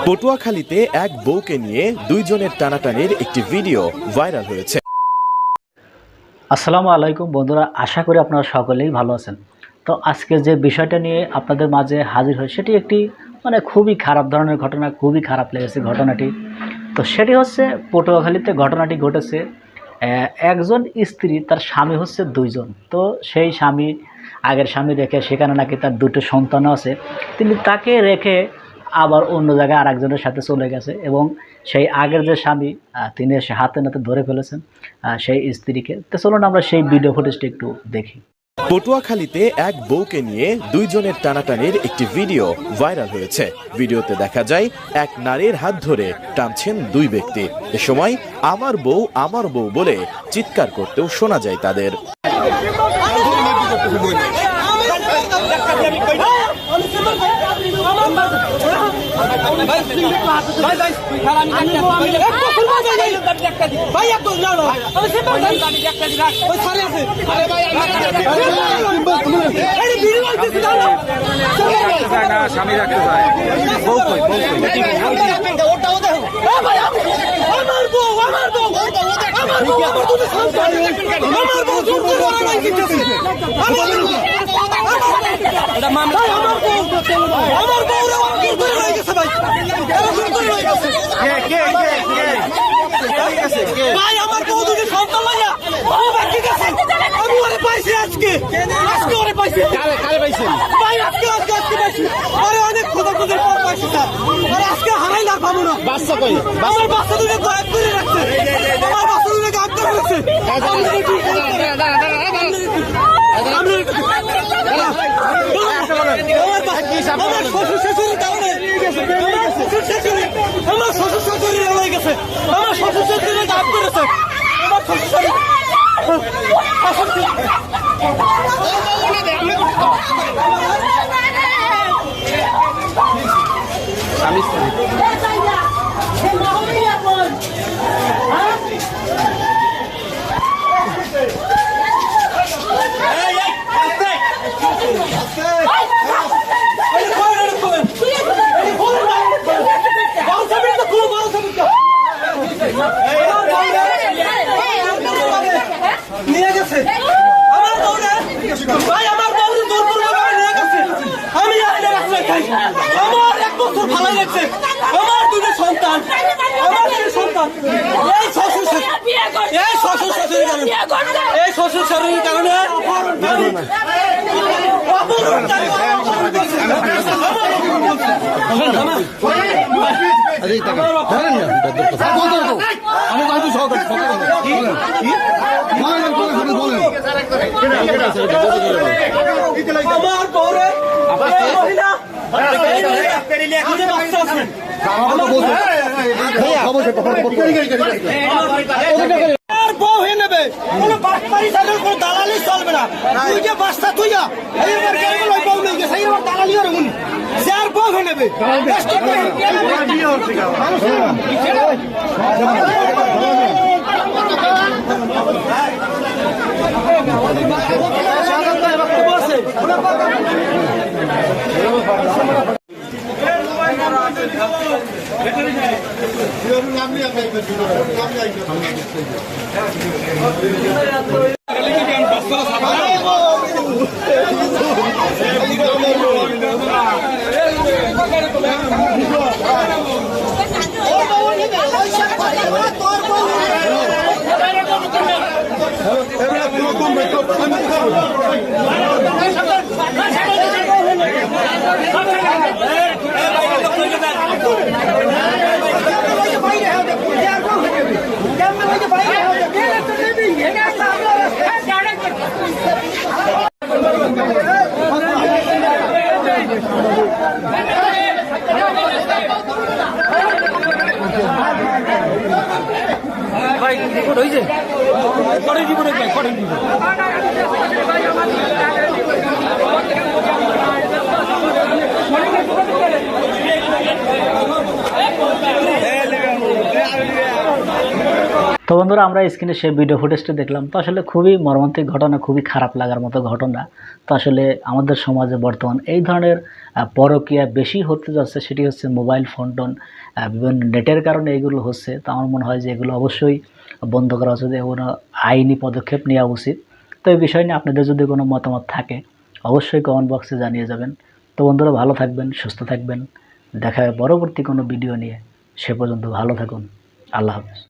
পটুয়াখালীতে এক বউকে নিয়ে দুইজনের টানাটানির একটি ভিডিও ভাইরাল হয়েছে। আসসালামু আলাইকুম বন্ধুরা, আশা করি আপনারা সকলেই ভালো আছেন। তো আজকে যে বিষয়টা নিয়ে আপনাদের মাঝে হাজির হয় সেটি একটি খুবই খারাপ ধরনের ঘটনা, খুবই খারাপ লেগেছে ঘটনাটি। তো সেটি হচ্ছে পটুয়াখালীতে ঘটনাটি ঘটেছে। একজন স্ত্রী, তার স্বামী হচ্ছে দুইজন। তো সেই স্বামী, আগের স্বামী রেখে সেখানে নাকি তার দুটো সন্তান আছে, তিনি তাকে রেখে আবার অন্য জায়গায় আরেকজনের সাথে চলে গেছে এবং সেই আগের যে স্বামী তিনি এসে হাতে নাতে ধরে ফেলেছেন সেই স্ত্রীকে। তো চলুন আমরা সেই ভিডিও ফুটেজটি একটু দেখি। পটুয়াখালীতে এক বউকে নিয়ে দুইজনের টানাটানির একটি ভিডিও ভাইরাল হয়েছে। ভিডিওতে দেখা যায় এক নারীর হাত ধরে টানছেন দুই ব্যক্তি। এ সময় আমার বউ বলে চিৎকার করতেও শোনা যায় তাদের। স্বামী রাখতে চায় দালালি চলবে না। তুই যে বাস্তা তুই দালালি যার বউ হয়ে নেবে তো বন্ধুরা, আমরা স্ক্রিনে সেই ভিডিও ফুটেজটি দেখলাম। তো আসলে খুবই মর্মান্তিক ঘটনা, খুবই খারাপ লাগার মতো ঘটনা। তো আসলে আমাদের সমাজে বর্তমান এই ধরনের পরকীয়া বেশি হতে যাচ্ছে, সেটি হচ্ছে মোবাইল ফোন টোন, বিভিন্ন নেটের কারণে এগুলো হচ্ছে। তো আমার মনে হয় যে এগুলো অবশ্যই বন্ধ করা উচিত, এগুলো আইনি পদক্ষেপ নেওয়া উচিত। তো এই বিষয় নিয়ে আপনাদের যদি কোনো মতামত থাকে অবশ্যই কমেন্ট বক্সে জানিয়ে যাবেন। তো বন্ধুরা, ভালো থাকবেন, সুস্থ থাকবেন, দেখা হবে পরবর্তী কোনো ভিডিও নিয়ে। সে পর্যন্ত ভালো থাকুন। আল্লাহ হাফেজ।